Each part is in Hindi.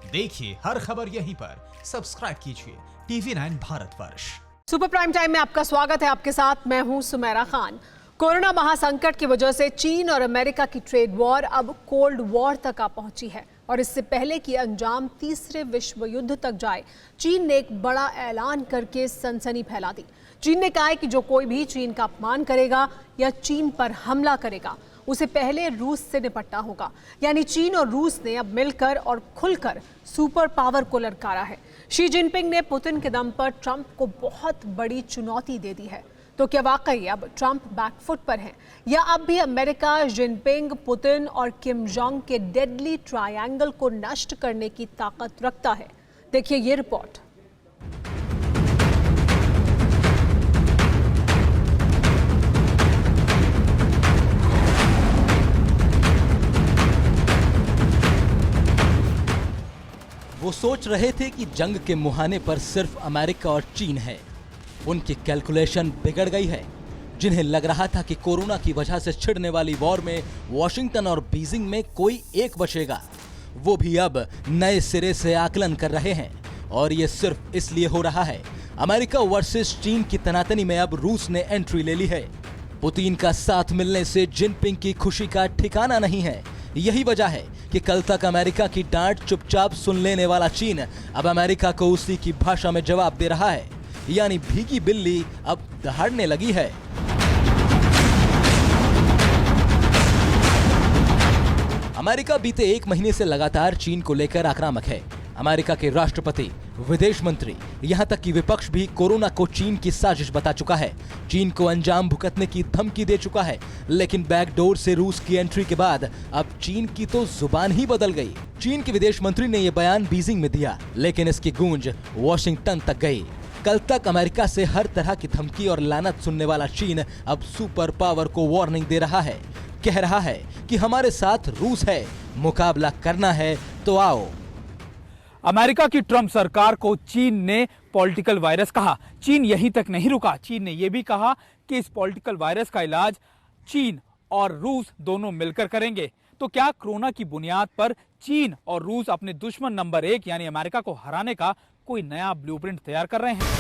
देखिए हर खबर यहीं पर, सब्सक्राइब कीजिए TV9 Bharatvarsh. Super prime time में आपका स्वागत है। आपके साथ मैं हूं सुमेरा खान। कोरोना महासंकट की वजह से चीन और अमेरिका की ट्रेड वॉर अब कोल्ड वॉर तक आ पहुंची है और इससे पहले कि अंजाम तीसरे विश्व युद्ध तक जाए, चीन ने एक बड़ा ऐलान करके सनसनी फैला दी। चीन ने कहा है कि जो कोई भी चीन का अपमान करेगा या चीन पर हमला करेगा, उसे पहले रूस से निपटना होगा। यानी चीन और रूस ने अब मिलकर और खुलकर सुपर पावर को ललकारा है। शी जिनपिंग ने पुतिन के दम पर ट्रंप को बहुत बड़ी चुनौती दे दी है। तो क्या वाकई अब ट्रंप बैकफुट पर हैं या अब भी अमेरिका जिनपिंग, पुतिन और किम जोंग के डेडली ट्रायंगल को नष्ट करने की ताकत रखता है? देखिए ये रिपोर्ट। वो सोच रहे थे कि जंग के मुहाने पर सिर्फ अमेरिका और चीन है। उनकी कैलकुलेशन बिगड़ गई है। जिन्हें लग रहा था कि कोरोना की वजह से छिड़ने वाली वॉर में वॉशिंगटन और बीजिंग में कोई एक बचेगा, वो भी अब नए सिरे से आकलन कर रहे हैं। और ये सिर्फ इसलिए हो रहा है, अमेरिका वर्सेस चीन की तनातनी में अब रूस ने एंट्री ले ली है। पुतिन का साथ मिलने से जिनपिंग की खुशी का ठिकाना नहीं है। यही वजह है कि कल तक अमेरिका की डांट चुपचाप सुन लेने वाला चीन अब अमेरिका को उसी की भाषा में जवाब दे रहा है। यानी भीगी बिल्ली अब दहाड़ने लगी है। अमेरिका बीते एक महीने से लगातार चीन को लेकर आक्रामक है। अमेरिका के राष्ट्रपति, विदेश मंत्री, यहां तक कि विपक्ष भी कोरोना को चीन की साजिश बता चुका है। चीन को अंजाम भुगतने की धमकी दे चुका है। लेकिन बैकडोर से रूस की एंट्री के बाद अब चीन की तो जुबान ही बदल गई। चीन के विदेश मंत्री ने यह बयान बीजिंग में दिया, लेकिन इसकी गूंज वॉशिंगटन तक गई। कल तक अमेरिका से हर तरह की धमकी और लानत सुनने वाला चीन अब सुपर पावर को वार्निंग दे रहा है। कह रहा है कि हमारे साथ रूस है, मुकाबला करना है तो आओ। अमेरिका की ट्रंप सरकार को चीन ने पॉलिटिकल वायरस कहा। चीन यहीं तक नहीं रुका, चीन ने यह भी कहा कि इस पॉलिटिकल वायरस का इलाज चीन और रूस दोनों मिलकर करेंगे। तो क्या कोरोना की बुनियाद पर चीन और रूस अपने दुश्मन नंबर 1 यानी अमेरिका को हराने का कोई नया ब्लूप्रिंट तैयार कर रहे हैं?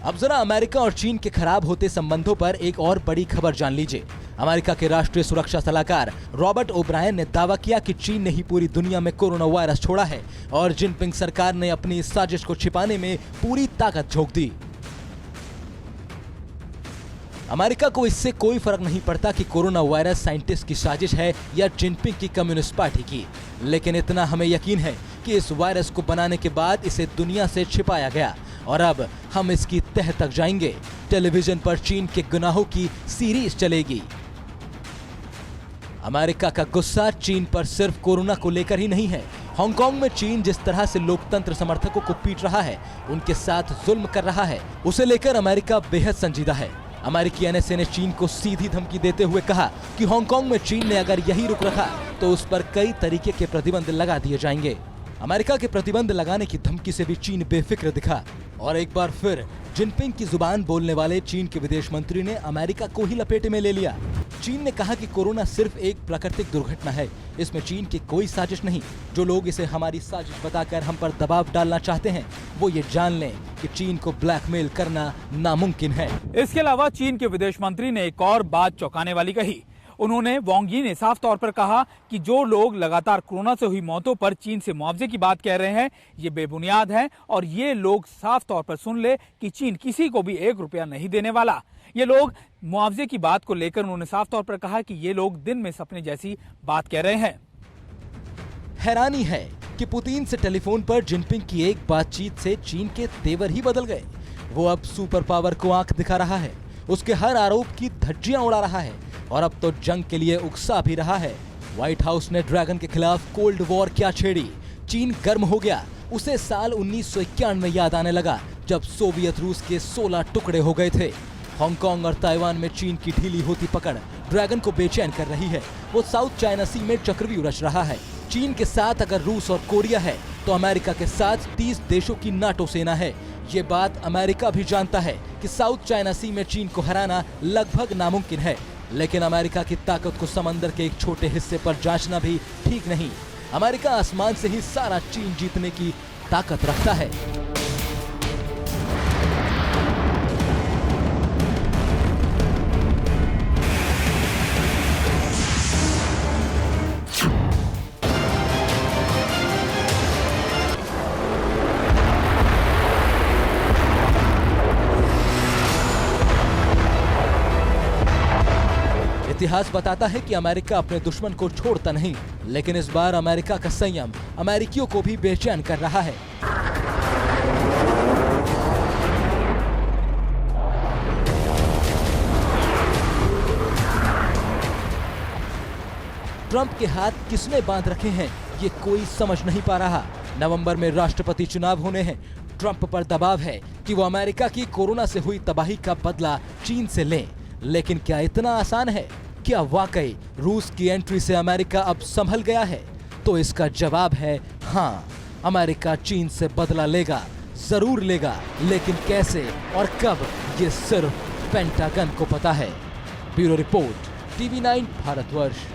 अब जरा अमेरिका और चीन के खराब होते संबंधों पर एक और बड़ी खबर जान लीजिए। अमेरिका के राष्ट्रीय सुरक्षा सलाहकार रॉबर्ट ओब्रायन ने दावा किया कि चीन ने ही पूरी दुनिया में कोरोना वायरस छोड़ा है और जिनपिंग सरकार ने अपनी इस साजिश को छिपाने में पूरी ताकत झोंक दी। अमेरिका को इससे कोई फर्क नहीं पड़ता कि कोरोना वायरस साइंटिस्ट की साजिश है या जिनपिंग की कम्युनिस्ट पार्टी की, लेकिन इतना हमें यकीन है कि इस वायरस को बनाने के बाद इसे दुनिया से छिपाया गया और अब हम इसकी तह तक जाएंगे। टेलीविजन पर चीन के गुनाहों की सीरीज चलेगी। अमेरिका का गुस्सा चीन पर सिर्फ कोरोना को लेकर ही नहीं है। हांगकांग में चीन जिस तरह से लोकतंत्र समर्थकों को पीट रहा है, उनके साथ जुल्म कर रहा है, उसे लेकर अमेरिका बेहद संजीदा है। अमेरिकी एनएसए ने चीन को सीधी धमकी देते हुए कहा कि हांगकांग में चीन ने अगर यही रुक रखा तो उस पर कई तरीके के प्रतिबंध लगा दिए जाएंगे। अमेरिका के प्रतिबंध लगाने की धमकी से भी चीन बेफिक्र दिखा और एक बार फिर जिनपिंग की जुबान बोलने वाले चीन के विदेश मंत्री ने अमेरिका को ही लपेटे में ले लिया। चीन ने कहा कि कोरोना सिर्फ एक प्राकृतिक दुर्घटना है, इसमें चीन की कोई साजिश नहीं। जो लोग इसे हमारी साजिश बताकर हम पर दबाव डालना चाहते हैं, वो ये जान लें कि चीन को ब्लैकमेल करना नामुमकिन है। इसके अलावा चीन के विदेश मंत्री ने एक और बात चौंकाने वाली कही। उन्होंने वांग यी ने साफ तौर पर कहा कि जो लोग लगातार कोरोना से हुई मौतों पर चीन से मुआवजे की बात कह रहे हैं, ये बेबुनियाद है और ये लोग साफ तौर पर सुन ले कि चीन किसी को भी 1 रुपया नहीं देने वाला। ये लोग मुआवजे की बात को लेकर उन्होंने साफ तौर पर कहा कि ये लोग दिन में सपने जैसी बात कह रहे हैं। हैरानी है कि पुतिन से टेलीफोन पर जिनपिंग की एक बातचीत से चीन के तेवर ही बदल गए। वो अब सुपर पावर को आंख दिखा रहा है, उसके हर आरोप की धज्जियां उड़ा रहा है और अब तो जंग के लिए उकसा भी रहा है। व्हाइट हाउस ने ड्रैगन के खिलाफ कोल्ड वॉर क्या छेड़ी। चीन गर्म हो गया। उसे साल 1991 याद आने लगा जब सोवियत रूस के 16 टुकड़े हो गए थे। हांगकांग और ताइवान में चीन की ढीली होती पकड़ ड्रैगन को बेचैन कर रही है। वो साउथ चाइना सी में चक्रव्यूह रच रहा है। चीन के साथ अगर रूस और कोरिया है तो अमेरिका के साथ 30 देशों की नाटो सेना है। ये बात अमेरिका भी जानता है कि साउथ चाइना सी में चीन को हराना लगभग नामुमकिन है, लेकिन अमेरिका की ताकत को समंदर के एक छोटे हिस्से पर जांचना भी ठीक नहीं। अमेरिका आसमान से ही सारा चीन जीतने की ताकत रखता है। इतिहास बताता है कि अमेरिका अपने दुश्मन को छोड़ता नहीं, लेकिन इस बार अमेरिका का संयम अमेरिकियों को भी बेचैन कर रहा है। ट्रंप के हाथ किसने बांध रखे हैं, ये कोई समझ नहीं पा रहा। नवंबर में राष्ट्रपति चुनाव होने हैं। ट्रंप पर दबाव है कि वो अमेरिका की कोरोना से हुई तबाही का बदला चीन से लें, लेकिन क्या इतना आसान है? क्या वाकई रूस की एंट्री से अमेरिका अब संभल गया है? तो इसका जवाब है हाँ, अमेरिका चीन से बदला लेगा, जरूर लेगा, लेकिन कैसे और कब, ये सिर्फ पेंटागन को पता है। Bureau report, TV9 Bharatvarsh.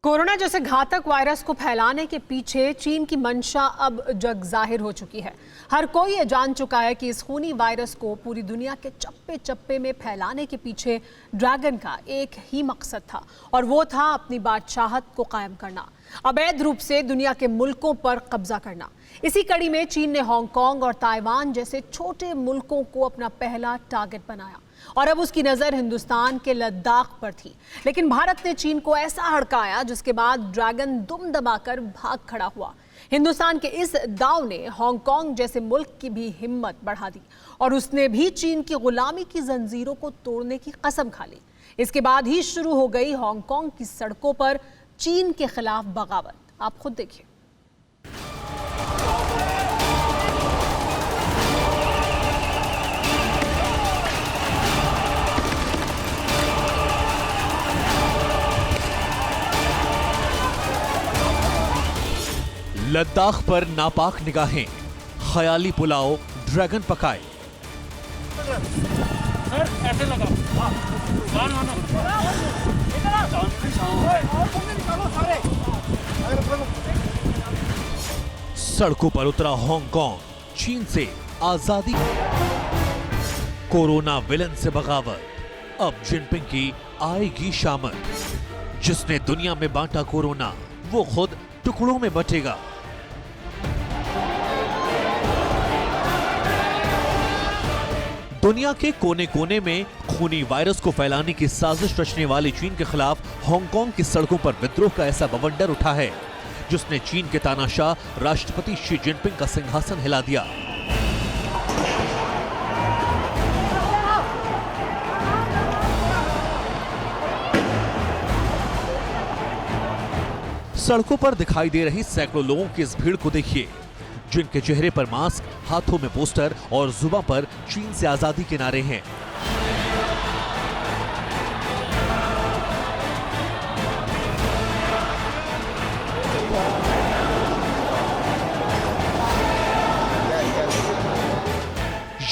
Corona जैसे घातक वायरस को फैलाने के पीछे चीन की मंशा अब जग जाहिर हो चुकी है। हर कोई ये जान चुका है कि इस खूनी वायरस को पूरी दुनिया के चप्पे चप्पे में फैलाने के पीछे ड्रैगन का एक ही मकसद था, और वो था अपनी बादशाहत को कायम करना, अवैध रूप से दुनिया के मुल्कों पर कब्जा करना। इसी कड़ी में चीन ने हांगकांग और ताइवान जैसे छोटे मुल्कों को अपना पहला टारगेट बनाया, और अब उसकी नजर हिंदुस्तान के लद्दाख पर थी। लेकिन भारत ने चीन को ऐसा हड़काया जिसके बाद ड्रैगन दुम दबाकर भाग खड़ा हुआ। हिंदुस्तान के इस दाव ने हांगकांग जैसे मुल्क की भी हिम्मत बढ़ा दी, और उसने भी चीन की गुलामी की जंजीरों को तोड़ने की कसम खा ली। इसके बाद ही शुरू हो गई हांगकांग की सड़कों पर चीन के खिलाफ बगावत। आप खुद देखिए। लद्दाख पर नापाक निगाहें, ख्याली पुलाव, ड्रैगन पकाए। सड़कों पर उतरा हांगकांग, चीन से आजादी। कोरोना विलन से बगावत, अब जिनपिंग की आएगी शामत। जिसने दुनिया में बांटा कोरोना, वो खुद टुकड़ों में बटेगा। दुनिया के कोने कोने में खूनी वायरस को फैलाने की साजिश रचने वाले चीन के खिलाफ हांगकांग की सड़कों पर विद्रोह का ऐसा बवंडर उठा है जिसने चीन के तानाशाह राष्ट्रपति शी जिनपिंग का सिंहासन हिला दिया। सड़कों पर दिखाई दे रही सैकड़ों लोगों की इस भीड़ को देखिए, जिनके चेहरे पर मास्क, हाथों में पोस्टर और जुबां पर चीन से आजादी के नारे हैं।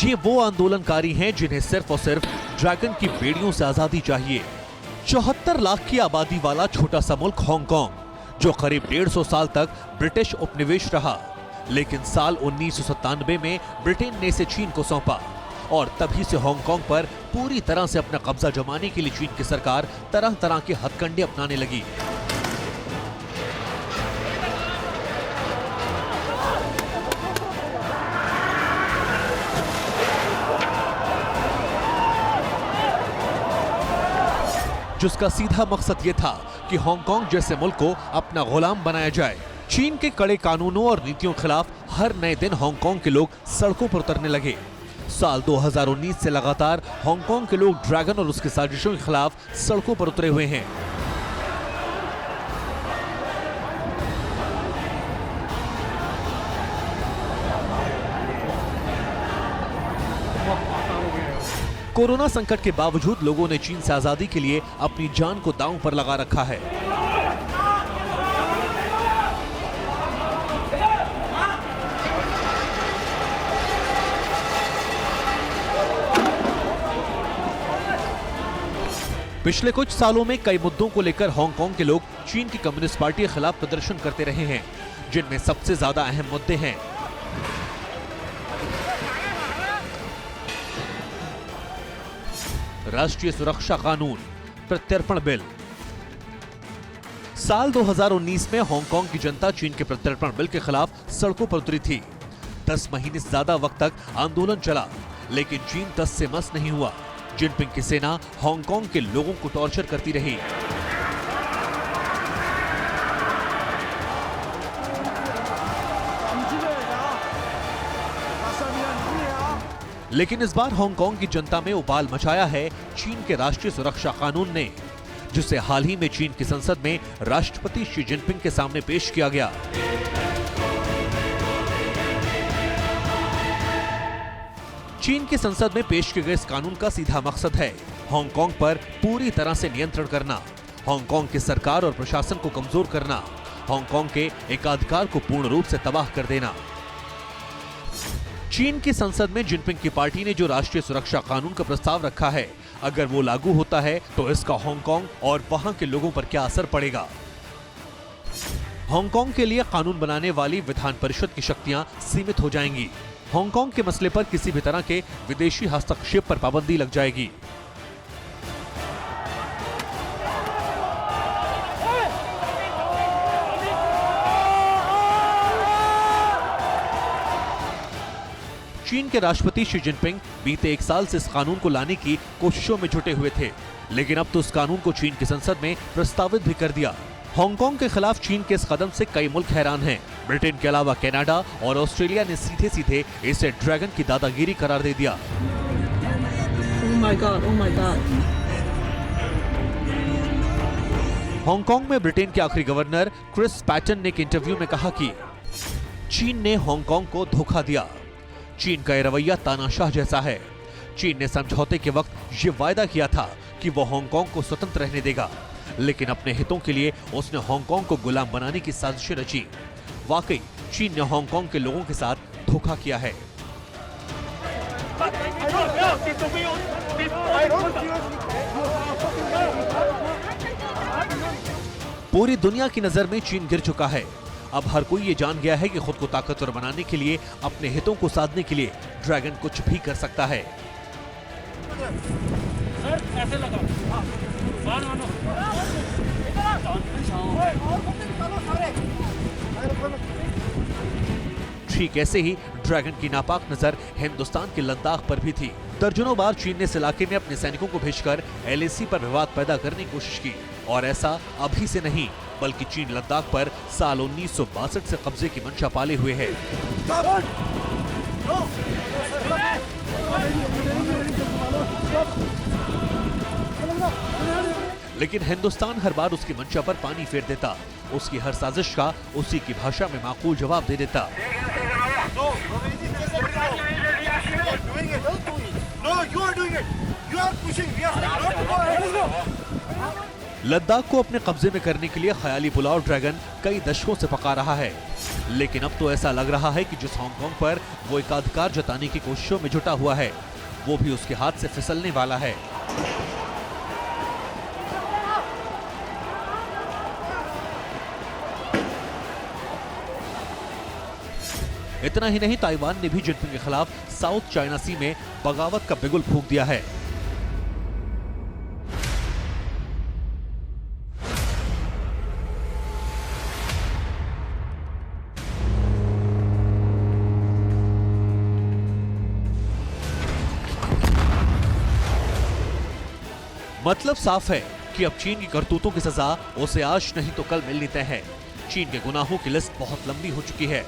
ये वो आंदोलनकारी हैं जिन्हें सिर्फ और सिर्फ ड्रैगन की बेड़ियों से आजादी चाहिए। 74 लाख की आबादी वाला छोटा सा मुल्क हांगकांग, जो करीब 150 साल तक ब्रिटिश उपनिवेश रहा, लेकिन साल 1997 में ब्रिटेन ने इसे चीन को सौंपा, और तभी से हांगकांग पर पूरी तरह से अपना कब्जा जमाने के लिए चीन की सरकार तरह तरह के हथकंडे अपनाने लगी। जिसका सीधा मकसद यह था कि हांगकांग जैसे मुल्क को अपना गुलाम बनाया जाए। चीन के कड़े कानूनों और नीतियों के खिलाफ हर नए दिन हांगकांग के लोग सड़कों पर उतरने लगे। साल 2019 से लगातार हांगकांग के लोग ड्रैगन और उसकी साजिशों के खिलाफ सड़कों पर उतरे हुए हैं। कोरोना संकट के बावजूद लोगों ने चीन से आजादी के लिए अपनी जान को दांव पर लगा रखा है। पिछले कुछ सालों में कई मुद्दों को लेकर हांगकांग के लोग चीन की कम्युनिस्ट पार्टी के खिलाफ प्रदर्शन करते रहे हैं, जिनमें सबसे ज्यादा अहम मुद्दे हैं राष्ट्रीय सुरक्षा कानून, प्रत्यर्पण बिल। साल 2019 में हांगकांग की जनता चीन के प्रत्यर्पण बिल के खिलाफ सड़कों पर उतरी थी। 10 महीने से ज्यादा वक्त तक आंदोलन चला, लेकिन चीन तस से मस नहीं हुआ। जिनपिंग की सेना हांगकांग के लोगों को टॉर्चर करती रही। लेकिन इस बार हांगकांग की जनता में उबाल मचाया है चीन के राष्ट्रीय सुरक्षा कानून ने, जिसे हाल ही में चीन की संसद में राष्ट्रपति शी जिनपिंग के सामने पेश किया गया। चीन की संसद में पेश किए गए इस कानून का सीधा मकसद है हांगकांग पर पूरी तरह से नियंत्रण करना, हांगकांग की सरकार और प्रशासन को कमजोर करना, हांगकांग के एकाधिकार को पूर्ण रूप से तबाह कर देना। चीन की संसद में जिनपिंग की पार्टी ने जो राष्ट्रीय सुरक्षा कानून का प्रस्ताव रखा है, अगर वो लागू होता है तो इसका हांगकांग और वहां के लोगों पर क्या असर पड़ेगा। हांगकांग के लिए कानून बनाने वाली विधान परिषद की शक्तियां सीमित हो जाएंगी। हांगकांग के मसले पर किसी भी तरह के विदेशी हस्तक्षेप पर पाबंदी लग जाएगी। चीन के राष्ट्रपति शी जिनपिंग बीते 1 साल से इस कानून को लाने की कोशिशों में जुटे हुए थे, लेकिन अब तो इस कानून को चीन की संसद में प्रस्तावित भी कर दिया। हांगकांग के खिलाफ चीन के इस कदम से कई मुल्क हैरान हैं। ब्रिटेन के अलावा कनाडा और ऑस्ट्रेलिया ने सीधे सीधे इसे ड्रैगन की दादागिरी करार दे दिया। Oh my God. हांगकांग में ब्रिटेन के आखिरी गवर्नर क्रिस पैटन ने एक इंटरव्यू में कहा कि चीन ने हांगकांग को धोखा दिया। चीन का यह रवैया तानाशाह जैसा है। चीन ने समझौते के वक्त ये वायदा किया था कि वो हांगकांग को स्वतंत्र रहने देगा, लेकिन अपने हितों के लिए उसने हांगकांग को गुलाम बनाने की साजिशें रची। वाकई चीन ने हांगकांग के लोगों के साथ धोखा किया है। पूरी दुनिया की नजर में चीन गिर चुका है। अब हर कोई ये जान गया है कि खुद को ताकतवर बनाने के लिए, अपने हितों को साधने के लिए ड्रैगन कुछ भी कर सकता है। ठीक ऐसे ही ड्रैगन की नापाक नजर हिंदुस्तान के लद्दाख पर भी थी। दर्जनों बार चीन ने इस इलाके में अपने सैनिकों को भेजकर LAC पर विवाद पैदा करने की कोशिश की, और ऐसा अभी से नहीं, बल्कि चीन लद्दाख पर साल 1962 से कब्जे की मंशा पाले हुए है। लेकिन हिंदुस्तान हर बार उसकी मंशा पर पानी फेर देता, उसकी हर साजिश का उसी की भाषा में माकूल जवाब दे देता। लद्दाख को अपने कब्जे में करने के लिए ख्याली पुलाव ड्रैगन कई दशकों से पका रहा है, लेकिन अब तो ऐसा लग रहा है कि जिस हांगकांग पर वो एकाधिकार जताने की कोशिशों में जुटा हुआ है, वो भी उसके हाथ से फिसलने वाला है। इतना ही नहीं, ताइवान ने भी जिनपिंग के खिलाफ साउथ चाइना सी में बगावत का बिगुल फूंक दिया है। मतलब साफ है कि अब चीन की करतूतों की सजा उसे आज नहीं तो कल मिलनी तय है। चीन के गुनाहों की लिस्ट बहुत लंबी हो चुकी है।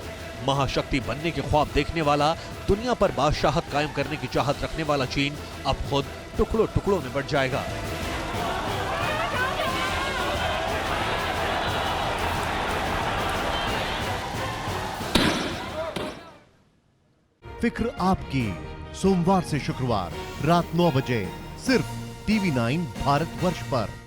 महाशक्ति बनने के ख्वाब देखने वाला, दुनिया पर बादशाहत कायम करने की चाहत रखने वाला चीन अब खुद टुकड़ों टुकड़ों में बंट जाएगा। फिक्र आपकी, सोमवार से शुक्रवार रात 9 बजे सिर्फ TV9 भारतवर्ष पर।